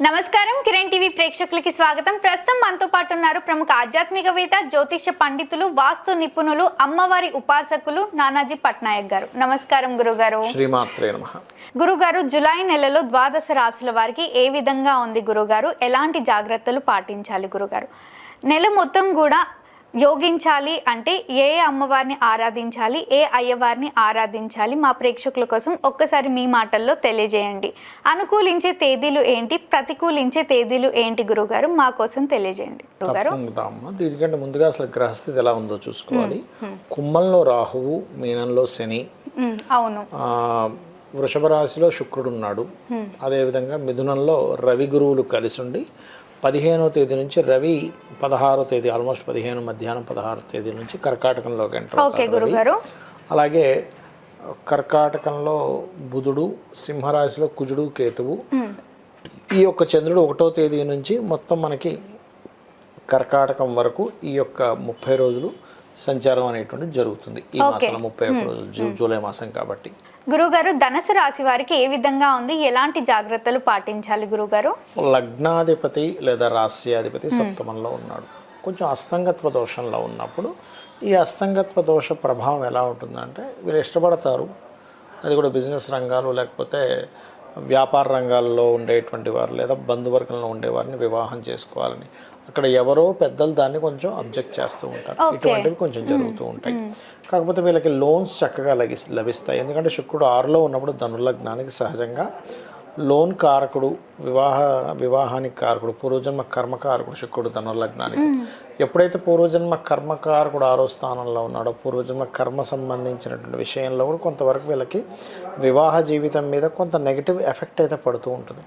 నమస్కారం కిరణ్ టీవీ ప్రేక్షకులకి స్వాగతం. ప్రస్తుతం మనతో పాటు ఉన్నారు ప్రముఖ ఆధ్యాత్మికవేత్త, జ్యోతిష పండితులు, వాస్తు నిపుణులు, అమ్మవారి ఉపాసకులు నానాజీ పట్నాయక్ గారు. నమస్కారం గురుగారు. శ్రీమాత్రే నమః. గురుగారు, జూలై నెలలో ద్వాదశ రాశుల వారికి ఏ విధంగా ఉంది గురుగారు? ఎలాంటి జాగ్రత్తలు పాటించాలి గురుగారు? నెల మొత్తం కూడా యోగించాలి అంటే ఏ అమ్మవారిని ఆరాధించాలి, ఏ అయ్యవారిని ఆరాధించాలి? మా ప్రేక్షకుల కోసం ఒక్కసారి మీ మాటల్లో తెలియజేయండి. అనుకూలించే తేదీలు ఏంటి, ప్రతికూలించే తేదీలు ఏంటి గురుగారు? మా కోసం తెలియజేయండి గురుగారు. దీనికంటే ముందుగా అసలు గ్రహస్థితి ఎలా ఉందో చూసుకోవాలి. కుంభంలో రాహువు, మీనంలో శని, అవును, వృషభ రాశిలో శుక్రుడు ఉన్నాడు. అదేవిధంగా మిథునంలో రవి గురువులు కలిసి ఉండి 15వ తేదీ నుంచి రవి 16వ తేదీ ఆల్మోస్ట్ 15 మధ్యాహ్నం 16వ తేదీ నుంచి కర్కాటకంలోకి ఎంటర్ అవుతారు. అలాగే కర్కాటకంలో బుధుడు, సింహరాశిలో కుజుడు, కేతువు. ఈ యొక్క చంద్రుడు 1వ తేదీ నుంచి మొత్తం మనకి కర్కాటకం వరకు ఈ యొక్క 30 రోజులు సంచారం అనేటువంటి జరుగుతుంది. ఈ మాసంలో 31 రోజులు, జూలై మాసం కాబట్టి. గురుగారు, ధనుసు రాశి వారికి ఏ విధంగా ఉంది? ఎలాంటి జాగ్రత్తలు పాటించాలి గురుగారు? లగ్నాధిపతి లేదా రాస్యాధిపతి సప్తమంలో ఉన్నాడు. కొంచెం అస్తంగత్వ దోషంలో ఉన్నప్పుడు ఈ అస్తంగత్వ దోష ప్రభావం ఎలా ఉంటుందంటే, వీళ్ళు ఇష్టపడతారు, అది కూడా బిజినెస్ రంగాలు లేకపోతే వ్యాపార రంగాల్లో ఉండేటువంటి వారు లేదా బంధువర్గంలో ఉండేవారిని వివాహం చేసుకోవాలని అక్కడ ఎవరో పెద్దలు దాన్ని కొంచెం అబ్జెక్ట్ చేస్తూ ఉంటారు. ఇటువంటివి కొంచెం జరుగుతూ ఉంటాయి. కాకపోతే వీళ్ళకి లోన్స్ చక్కగా లభిస్తాయి. ఎందుకంటే శుక్రుడు 6లో ఉన్నప్పుడు ధనుర్లగ్నానికి సహజంగా లోన్ కారకుడు, వివాహానికి కారకుడు, పూర్వజన్మ కర్మకారకుడు శుక్రుడు ధనుర్లగ్నానికి. ఎప్పుడైతే పూర్వజన్మ కర్మకారకుడు 6వ స్థానంలో ఉన్నాడో, పూర్వజన్మ కర్మ సంబంధించినటువంటి విషయంలో కూడా కొంతవరకు వీళ్ళకి వివాహ జీవితం మీద కొంత నెగిటివ్ ఎఫెక్ట్ అయితే పడుతూ ఉంటుంది.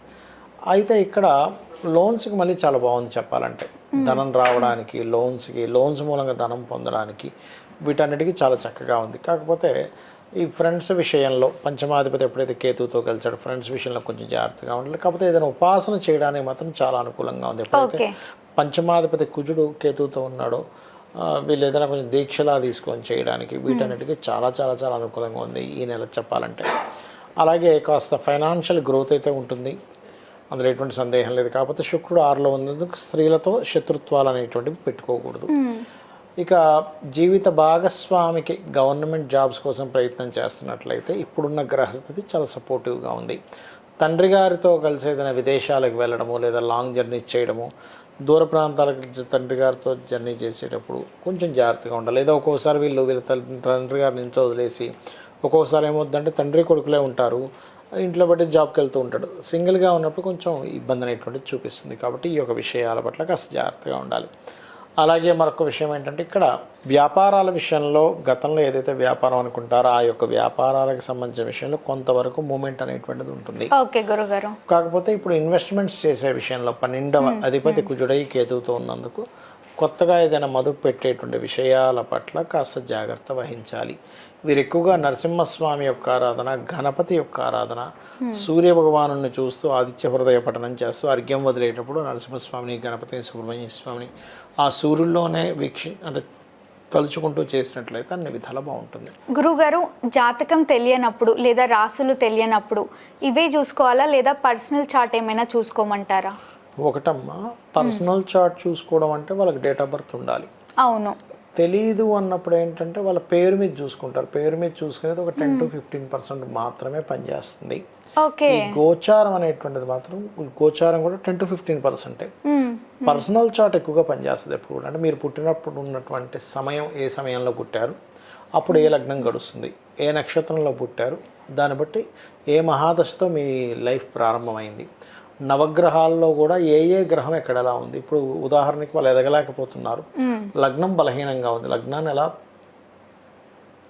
అయితే ఇక్కడ లోన్స్కి మళ్ళీ చాలా బాగుంది చెప్పాలంటే. ధనం రావడానికి, లోన్స్ మూలంగా ధనం పొందడానికి, వీటన్నిటికీ చాలా చక్కగా ఉంది. కాకపోతే ఈ ఫ్రెండ్స్ విషయంలో పంచమాధిపతి ఎప్పుడైతే కేతువుతో కలిసాడో ఫ్రెండ్స్ విషయంలో కొంచెం జాగ్రత్తగా ఉండాలి. కాకపోతే ఏదైనా ఉపాసన చేయడానికి మాత్రం చాలా అనుకూలంగా ఉంది. ఎప్పుడైతే పంచమాధిపతి కుజుడు కేతువుతో ఉన్నాడో వీళ్ళు ఏదైనా కొంచెం దీక్షలా తీసుకొని చేయడానికి వీటన్నిటికీ చాలా చాలా చాలా అనుకూలంగా ఉంది ఈ నెల చెప్పాలంటే. అలాగే కాస్త ఫైనాన్షియల్ గ్రోత్ అయితే ఉంటుంది, అందులో ఎటువంటి సందేహం లేదు. కాకపోతే శుక్రుడు 6లో ఉన్నందుకు స్త్రీలతో శత్రుత్వాలు అనేటువంటివి పెట్టుకోకూడదు. ఇక జీవిత భాగస్వామికి గవర్నమెంట్ జాబ్స్ కోసం ప్రయత్నం చేస్తున్నట్లయితే ఇప్పుడున్న గ్రహస్థితి చాలా సపోర్టివ్గా ఉంది. తండ్రి గారితో కలిసి ఏదైనా విదేశాలకు వెళ్ళడము లేదా లాంగ్ జర్నీ చేయడము, దూర ప్రాంతాలకు తండ్రి గారితో జర్నీ చేసేటప్పుడు కొంచెం జాగ్రత్తగా ఉండాలి. లేదా ఒక్కోసారి వీళ్ళ తండ్రి గారిని ఇంట్లో వదిలేసి, ఒక్కోసారి ఏమవుతుందంటే తండ్రి కొడుకులే ఉంటారు, ఇంట్లో బట్టి జాబ్కి వెళ్తూ ఉంటాడు. సింగిల్గా ఉన్నప్పుడు కొంచెం ఇబ్బంది అనేటువంటిది చూపిస్తుంది. కాబట్టి ఈ యొక్క విషయాల పట్ల కాస్త జాగ్రత్తగా ఉండాలి. అలాగే మరొక విషయం ఏంటంటే, ఇక్కడ వ్యాపారాల విషయంలో గతంలో ఏదైతే వ్యాపారం అనుకుంటారో ఆ యొక్క వ్యాపారాలకు సంబంధించిన విషయంలో కొంతవరకు మూమెంట్ అనేటువంటిది ఉంటుంది. ఓకే గురుగారు. కాకపోతే ఇప్పుడు ఇన్వెస్ట్మెంట్స్ చేసే విషయంలో 12వ అధిపతి కుజుడై కేతువుతో ఉన్నందుకు కొత్తగా ఏదైనా మదుపు పెట్టేటువంటి విషయాల పట్ల కాస్త జాగ్రత్త వహించాలి. వీరు ఎక్కువగా నరసింహస్వామి యొక్క ఆరాధన, గణపతి యొక్క ఆరాధన, సూర్య భగవాను చూస్తూ ఆదిత్య హృదయ పఠనం చేస్తూ అర్ఘ్యం వదిలేటప్పుడు నరసింహస్వామిని, గణపతిని, సుబ్రహ్మణ్య స్వామిని ఆ సూర్యుల్లోనే అంటే తలుచుకుంటూ చేసినట్లయితే అన్ని విధాలు బాగుంటుంది. గురుగారు, జాతకం తెలియనప్పుడు లేదా రాసులు తెలియనప్పుడు ఇవే చూసుకోవాలా లేదా పర్సనల్ చార్ట్ ఏమైనా చూసుకోమంటారా? ఒకటమ్మా, పర్సనల్ చార్ట్ చూసుకోవడం అంటే వాళ్ళకి డేట్ ఆఫ్ బర్త్ ఉండాలి. అవును. తెలీదు అన్నప్పుడు ఏంటంటే వాళ్ళ పేరు మీద చూసుకుంటారు. పేరు మీద చూసుకునేది ఒక 10 to 15% మాత్రమే పనిచేస్తుంది. ఈ గోచారం అనేటువంటిది మాత్రం, గోచారం కూడా 10 to 15%. పర్సనల్ చార్ట్ ఎక్కువగా పనిచేస్తుంది ఎప్పుడు కూడా. అంటే మీరు పుట్టినప్పుడు ఉన్నటువంటి సమయం, ఏ సమయంలో పుట్టారు, అప్పుడు ఏ లగ్నం గడుస్తుంది, ఏ నక్షత్రంలో పుట్టారు, దాన్ని బట్టి ఏ మహాదశతో మీ లైఫ్ ప్రారంభమైంది, నవగ్రహాల్లో కూడా ఏ గ్రహం ఎక్కడ ఎలా ఉంది. ఇప్పుడు ఉదాహరణకి వాళ్ళు ఎదగలేకపోతున్నారు, లగ్నం బలహీనంగా ఉంది, లగ్నాన్ని ఎలా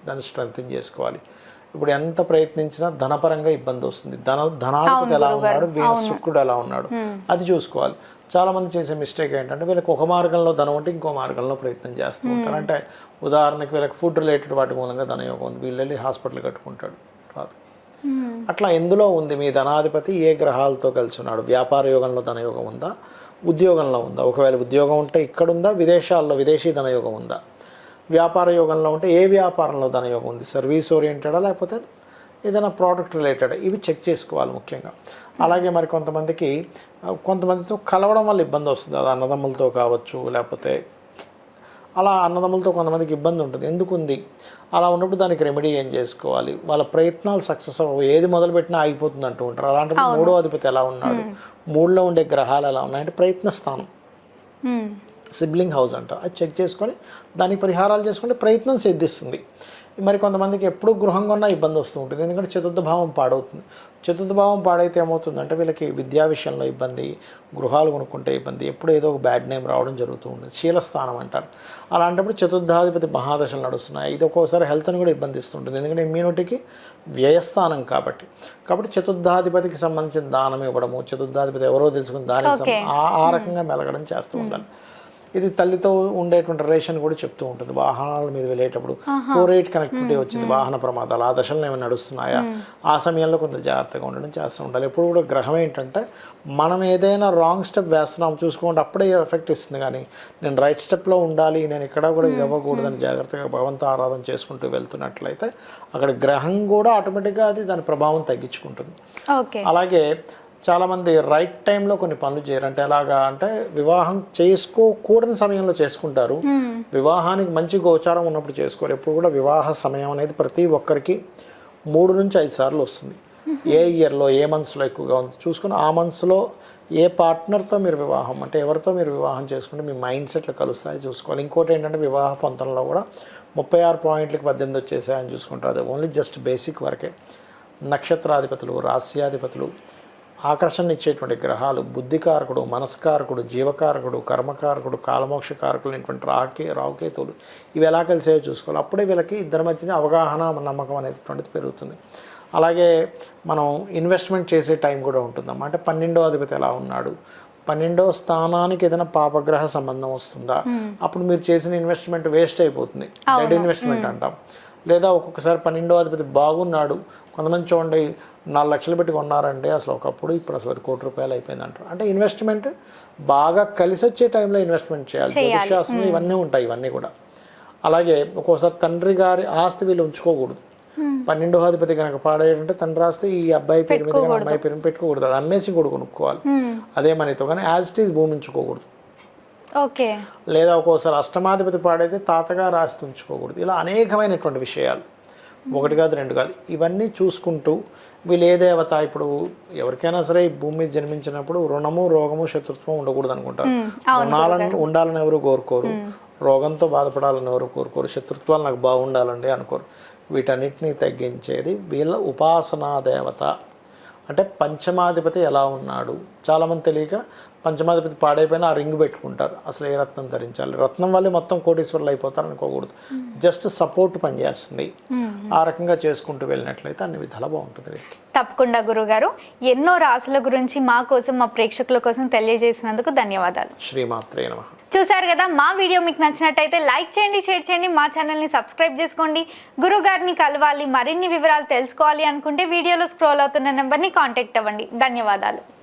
దాన్ని స్ట్రెంగ్తన్ చేసుకోవాలి. ఇప్పుడు ఎంత ప్రయత్నించినా ధనపరంగా ఇబ్బంది వస్తుంది. ధనాధిపతి ఎలా ఉన్నాడు, వీనస్ శుక్రుడు ఎలా ఉన్నాడు, అది చూసుకోవాలి. చాలామంది చేసే మిస్టేక్ ఏంటంటే వీళ్ళకి ఒక మార్గంలో ధనం ఉంటే ఇంకో మార్గంలో ప్రయత్నం చేస్తూ ఉంటారు. అంటే ఉదాహరణకి వీళ్ళకి ఫుడ్ రిలేటెడ్ వాటి మూలంగా ధనయోగం ఉంది, వీళ్ళు వెళ్ళి హాస్పిటల్ కట్టుకుంటాడు. అట్లా ఎందులో ఉంది మీ ధనాధిపతి, ఏ గ్రహాలతో కలిసి ఉన్నాడు, వ్యాపార యోగంలో ధనయోగం ఉందా, ఉద్యోగంలో ఉందా, ఒకవేళ ఉద్యోగం ఉంటే ఇక్కడుందా, విదేశాల్లో విదేశీ ధనయోగం ఉందా, వ్యాపార యోగంలో ఉంటే ఏ వ్యాపారంలో ధనయోగం ఉంది, సర్వీస్ ఓరియంటెడా లేకపోతే ఏదైనా ప్రోడక్ట్ రిలేటెడ్ ఇవి చెక్ చేసుకోవాలి ముఖ్యంగా. అలాగే మరి కొంతమందితో కలవడం వల్ల ఇబ్బంది వస్తుంది. అది అన్నదమ్ములతో కావచ్చు, లేకపోతే అలా అన్నదమ్ములతో కొంతమందికి ఇబ్బంది ఉంటుంది. ఎందుకు ఉంది అలా ఉన్నప్పుడు దానికి రెమెడీ ఏం చేసుకోవాలి, వాళ్ళ ప్రయత్నాలు సక్సెస్ అవ్వవు, ఏది మొదలుపెట్టినా ఆగిపోతుంది అంటూ ఉంటారు. అలాంటి మూడో అధిపతి ఎలా ఉన్నాడు, మూడులో ఉండే గ్రహాలు ఎలా ఉన్నాయంటే ప్రయత్న స్థానం, సిబ్లింగ్ హౌస్ అంటారు. అది చెక్ చేసుకొని దానికి పరిహారాలు చేసుకుంటే ప్రయత్నం సిద్ధిస్తుంది. మరి కొంతమందికి ఎప్పుడు గృహం కొన్నా ఇబ్బంది వస్తూ ఉంటుంది, ఎందుకంటే చతుర్థ భావం పాడవుతుంది. చతుర్థ భావం పాడైతే ఏమవుతుందంటే వీళ్ళకి విద్యా విషయంలో ఇబ్బంది, గృహాలు కొనుక్కుంటే ఇబ్బంది, ఎప్పుడు ఏదో ఒక బ్యాడ్ నేమ్ రావడం జరుగుతూ ఉంటుంది. శీలస్థానం అంటారు. అలాంటప్పుడు చతుర్థాధిపతి మహాదశలు నడుస్తున్నాయి. ఇది ఒక్కోసారి హెల్త్ని కూడా ఇబ్బందిస్తుంటుంది, ఎందుకంటే ఇమ్యూనిటీకి వ్యయస్థానం కాబట్టి. చతుర్థాధిపతికి సంబంధించిన దానం ఇవ్వడము, చతుర్థాధిపతి ఎవరో తెలుసుకుని దానికి ఆ రకంగా మెలగడం చేస్తూ ఉండాలి. ఇది తల్లితో ఉండేటువంటి రిలేషన్ కూడా చెప్తూ ఉంటుంది. వాహనాల మీద వెళ్ళేటప్పుడు 4-8 కనెక్టివిటీ వచ్చింది, వాహన ప్రమాదాలు, ఆ దశలు ఏమైనా నడుస్తున్నాయా, ఆ సమయంలో కొంత జాగ్రత్తగా ఉండడం చేస్తూ ఉండాలి. ఎప్పుడు కూడా గ్రహం ఏంటంటే మనం ఏదైనా రాంగ్ స్టెప్ వేస్తున్నాం చూసుకోండి, అప్పుడే ఎఫెక్ట్ ఇస్తుంది. కానీ నేను రైట్ స్టెప్లో ఉండాలి, నేను ఎక్కడ కూడా ఇది అవ్వకూడదని జాగ్రత్తగా భగవంతు ఆరాధన చేసుకుంటూ వెళ్తున్నట్లయితే అక్కడ గ్రహం కూడా ఆటోమేటిక్గా అది దాని ప్రభావం తగ్గించుకుంటుంది. అలాగే చాలామంది రైట్ టైంలో కొన్ని పనులు చేయరు. అంటే ఎలాగా అంటే వివాహం చేసుకోకూడని సమయంలో చేసుకుంటారు, వివాహానికి మంచి గోచారం ఉన్నప్పుడు చేసుకోరు. ఎప్పుడు కూడా వివాహ సమయం అనేది ప్రతి ఒక్కరికి 3 నుంచి 5 సార్లు వస్తుంది. ఏ ఇయర్లో ఏ మంత్స్లో ఎక్కువగా ఉంది చూసుకుని ఆ మంత్స్లో ఏ పార్ట్నర్తో మీరు వివాహం, అంటే ఎవరితో మీరు వివాహం చేసుకుంటే మీ మైండ్ సెట్లు కలుస్తాయి చూసుకోవాలి. ఇంకోటి ఏంటంటే వివాహ పొంతనలో కూడా 36 పాయింట్లకి 18 వచ్చేసాయని చూసుకుంటారు. అది ఓన్లీ జస్ట్ బేసిక్ వరకే. నక్షత్రాధిపతులు, రాస్యాధిపతులు, ఆకర్షణ ఇచ్చేటువంటి గ్రహాలు, బుద్ధికారకుడు, మనస్కారకుడు, జీవకారకుడు, కర్మకారకుడు, కాలమోక్షకారకులు అనేటువంటి రావుకేతువులు ఇవి ఎలా కలిసాయో చూసుకోవాలి. అప్పుడే వీళ్ళకి ఇద్దరి మధ్యన అవగాహన, నమ్మకం అనేటువంటిది పెరుగుతుంది. అలాగే మనం ఇన్వెస్ట్మెంట్ చేసే టైం కూడా ఉంటుందన్నమాట. అంటే 12వ అధిపతి ఎలా ఉన్నాడు, 12వ స్థానానికి ఏదైనా పాపగ్రహ సంబంధం వస్తుందా, అప్పుడు మీరు చేసిన ఇన్వెస్ట్మెంట్ వేస్ట్ అయిపోతుంది, డెడ్ ఇన్వెస్ట్మెంట్ అంటాం. లేదా ఒక్కొక్కసారి 12వ అధిపతి బాగున్నాడు, కొంతమంది చూడండి 4 లక్షలు పెట్టి కొన్నారంటే అసలు ఒకప్పుడు ఇప్పుడు అసలు అది ₹1,00,00,000 అయిపోయింది అంటారు. అంటే ఇన్వెస్ట్మెంట్ బాగా కలిసి వచ్చే టైంలో ఇన్వెస్ట్మెంట్ చేయాలి. జ్యోతిషాస్త్రంలో ఇవన్నీ ఉంటాయి, ఇవన్నీ కూడా. అలాగే ఒక్కోసారి తండ్రి గారి ఆస్తి వీళ్ళు ఉంచుకోకూడదు. 12వ అధిపతి కనుక పాడేటంటే తండ్రి ఆస్తి ఈ అబ్బాయి పేరు మీద కానీ అమ్మాయి పేరు పెట్టుకోకూడదు, అది అమ్మేసి కూడా కొనుక్కోవాలి అదే మనీతో. కానీ యాజ్ ఇట్ ఈజ్ భూమి ఉంచుకోకూడదు. లేదా ఒక్కోసారి అష్టమాధిపతి పాడైతే తాతగారు ఆస్తి ఉంచుకోకూడదు. ఇలా అనేకమైనటువంటి విషయాలు, 1 కాదు 2 కాదు, ఇవన్నీ చూసుకుంటూ వీళ్ళు ఏ దేవత, ఇప్పుడు ఎవరికైనా సరే ఈ భూమి మీద జన్మించినప్పుడు రుణము, రోగము, శత్రుత్వం ఉండకూడదు అనుకుంటారు. రుణాలను ఉండాలని ఎవరు కోరుకోరు, రోగంతో బాధపడాలని ఎవరు కోరుకోరు, శత్రుత్వాలు నాకు బాగుండాలండి అనుకోరు. వీటన్నిటినీ తగ్గించేది వీళ్ళ ఉపాసనా దేవత. అంటే పంచమాధిపతి ఎలా ఉన్నాడు, చాలామంది తెలియక పంచమాధిపతి పాడైపోయినా ఆ రింగ్ పెట్టుకుంటారు. అసలు ఏ రత్నం ధరించాలి, రత్నం వల్లే మొత్తం కోటీశ్వరులు అయిపోతారు అనుకోకూడదు, జస్ట్ సపోర్ట్ పనిచేస్తుంది. ఆ రకంగా చేసుకుంటూ వెళ్ళినట్లయితే అన్ని విధాలా బాగుంటుంది వీరికి. తప్పకుండా గురుగారు, ఎన్నో రాసుల గురించి మా కోసం, మా ప్రేక్షకుల కోసం తెలియజేసినందుకు ధన్యవాదాలు. శ్రీమాత్రే నమః. చూసారు కదా, మా వీడియో మీకు నచ్చినట్టయితే లైక్ చేయండి, షేర్ చేయండి, మా ఛానల్ని సబ్స్క్రైబ్ చేసుకోండి. గురుగారిని కలవాలి, మరిన్ని వివరాలు తెలుసుకోవాలి అనుకుంటే వీడియోలో స్క్రోల్ అవుతున్న నెంబర్ని కాంటాక్ట్ అవ్వండి. ధన్యవాదాలు.